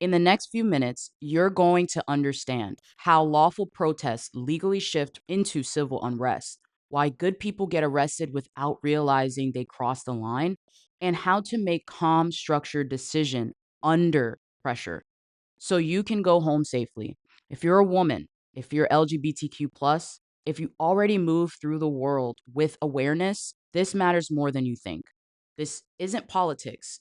In the next few minutes, you're going to understand how lawful protests legally shift into civil unrest, why good people get arrested without realizing they crossed the line, and how to make calm, structured decision under pressure so you can go home safely. If you're a woman, if you're LGBTQ plus, if you already move through the world with awareness, this matters more than you think. This isn't politics.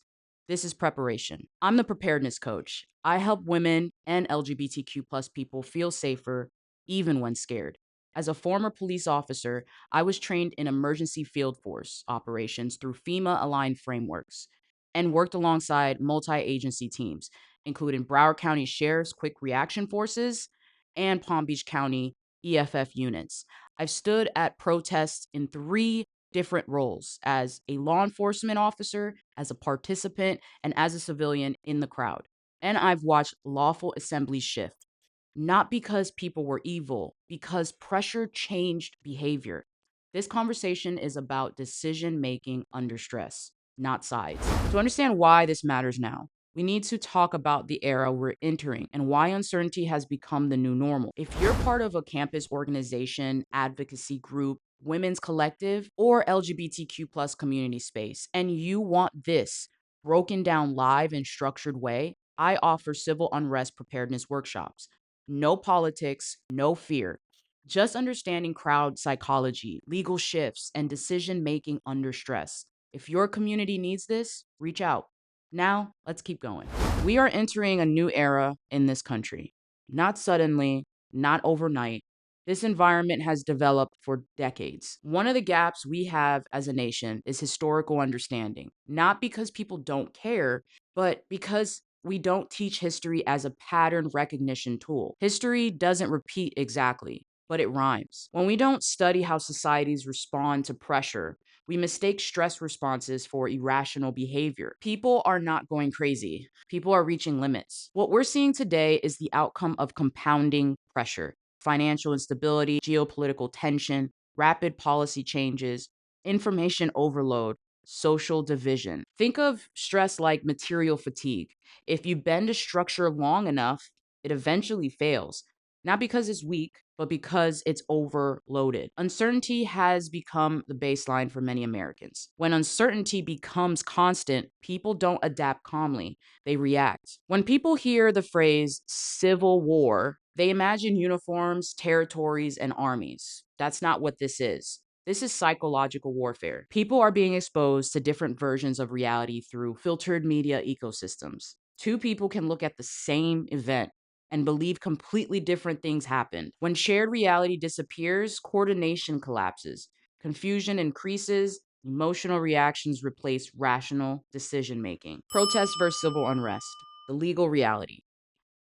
This is preparation. I'm the preparedness coach. I help women and LGBTQ plus people feel safer even when scared. As a former police officer, I was trained in emergency field force operations through FEMA aligned frameworks and worked alongside multi agency teams, including Broward County Sheriff's Quick Reaction Forces and Palm Beach County EFF units. I've stood at protests in three different roles: as a law enforcement officer, as a participant, and as a civilian in the crowd. And I've watched lawful assemblies shift, not because people were evil, because pressure changed behavior. This conversation is about decision making under stress, not sides. To understand why this matters now, we need to talk about the era we're entering and why uncertainty has become the new normal. If you're part of a campus organization, advocacy group, women's collective, or LGBTQ plus community space, and you want this broken down live and structured way, I offer civil unrest preparedness workshops. No politics, no fear. Just understanding crowd psychology, legal shifts, and decision making under stress. If your community needs this, reach out. Now, let's keep going. We are entering a new era in this country. Not suddenly, not overnight. This environment has developed for decades. One of the gaps we have as a nation is historical understanding, not because people don't care, but because we don't teach history as a pattern recognition tool. History doesn't repeat exactly, but it rhymes. When we don't study how societies respond to pressure, we mistake stress responses for irrational behavior. People are not going crazy. People are reaching limits. What we're seeing today is the outcome of compounding pressure: financial instability, geopolitical tension, rapid policy changes, information overload, social division. Think of stress like material fatigue. If you bend a structure long enough, it eventually fails, not because it's weak, but because it's overloaded. Uncertainty has become the baseline for many Americans. When uncertainty becomes constant, people don't adapt calmly, they react. When people hear the phrase civil war, they imagine uniforms, territories, and armies. That's not what this is. This is psychological warfare. People are being exposed to different versions of reality through filtered media ecosystems. Two people can look at the same event and believe completely different things happened. When shared reality disappears, coordination collapses, confusion increases, emotional reactions replace rational decision making. Protest versus civil unrest, the legal reality.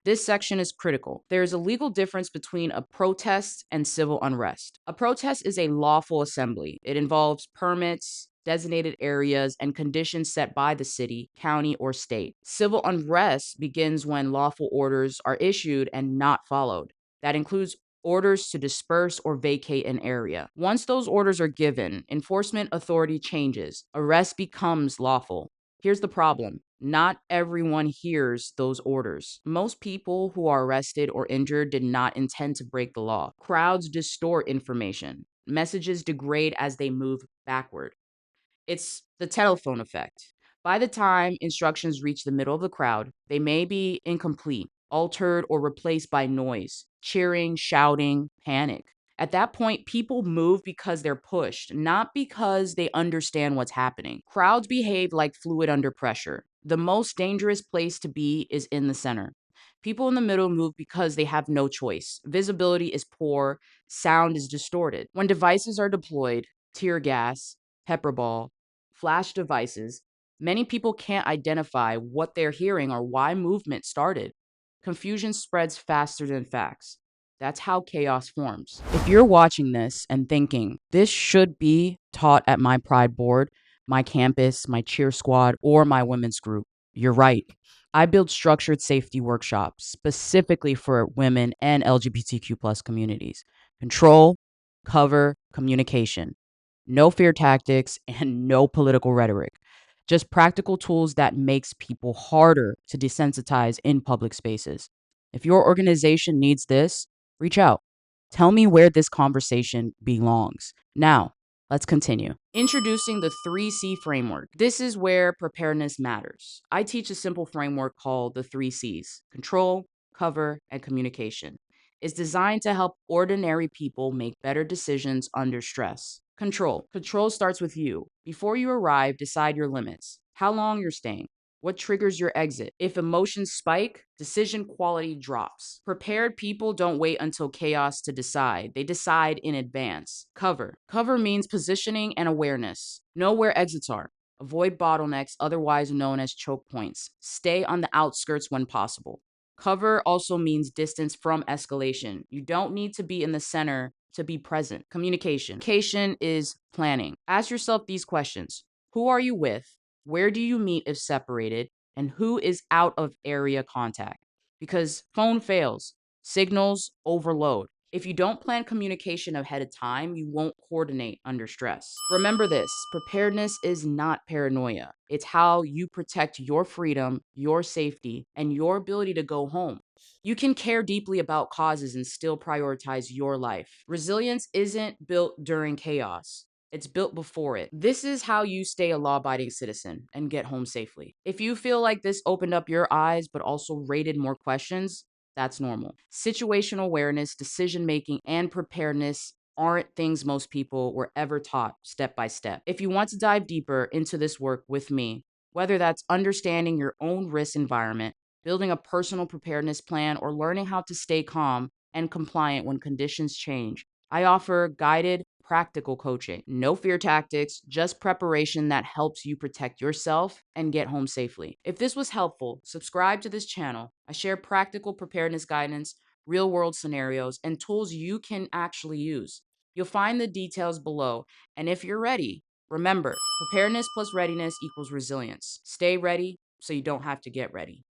This section is critical. There is a legal difference between a protest and civil unrest. A protest is a lawful assembly. It involves permits, designated areas, and conditions set by the city, county, or state. Civil unrest begins when lawful orders are issued and not followed. That includes orders to disperse or vacate an area. Once those orders are given, enforcement authority changes. Arrest becomes lawful. Here's the problem: not everyone hears those orders. Most people who are arrested or injured did not intend to break the law. Crowds distort information. Messages degrade as they move backward. It's the telephone effect. By the time instructions reach the middle of the crowd, they may be incomplete, altered, or replaced by noise, cheering, shouting, panic. At that point, people move because they're pushed, not because they understand what's happening. Crowds behave like fluid under pressure. The most dangerous place to be is in the center. People in the middle move because they have no choice. Visibility is poor, sound is distorted. When devices are deployed, tear gas, pepper ball, flash devices, many people can't identify what they're hearing or why movement started. Confusion spreads faster than facts. That's how chaos forms. If you're watching this and thinking, this should be taught at my Pride board, my campus, my cheer squad, or my women's group, you're right. I build structured safety workshops specifically for women and LGBTQ plus communities. Control, cover, communication. No fear tactics, and no political rhetoric. just practical tools that makes people harder to desensitize in public spaces. If your organization needs this, reach out. Tell me where this conversation belongs. Now, let's continue. Introducing the 3C framework. This is where preparedness matters. I teach a simple framework called the 3Cs: control, cover, and communication. It's designed to help ordinary people make better decisions under stress. Control. Control starts with you. Before you arrive, decide your limits, how long you're staying, what triggers your exit. If emotions spike, decision quality drops. Prepared people don't wait until chaos to decide. They decide in advance. Cover. Cover means positioning and awareness. Know where exits are. Avoid bottlenecks, otherwise known as choke points. Stay on the outskirts when possible. Cover also means distance from escalation. You don't need to be in the center to be present. Communication. Communication is planning. Ask yourself these questions: who are you with? Where do you meet if separated? And who is out of area contact? Because phone fails, signals overload. If you don't plan communication ahead of time, you won't coordinate under stress. Remember this: preparedness is not paranoia. It's how you protect your freedom, your safety, and your ability to go home. You can care deeply about causes and still prioritize your life. Resilience isn't built during chaos. It's built before it. This is how you stay a law abiding citizen and get home safely. If you feel like this opened up your eyes but also raised more questions, that's normal. Situational awareness, decision making, and preparedness aren't things most people were ever taught step by step. If you want to dive deeper into this work with me, whether that's understanding your own risk environment, building a personal preparedness plan, or learning how to stay calm and compliant when conditions change, I offer guided, practical coaching. No fear tactics, just preparation that helps you protect yourself and get home safely. If this was helpful, subscribe to this channel. I share practical preparedness guidance, real world scenarios, and tools you can actually use. You'll find the details below. And if you're ready, remember, preparedness plus readiness equals resilience. Stay ready so you don't have to get ready.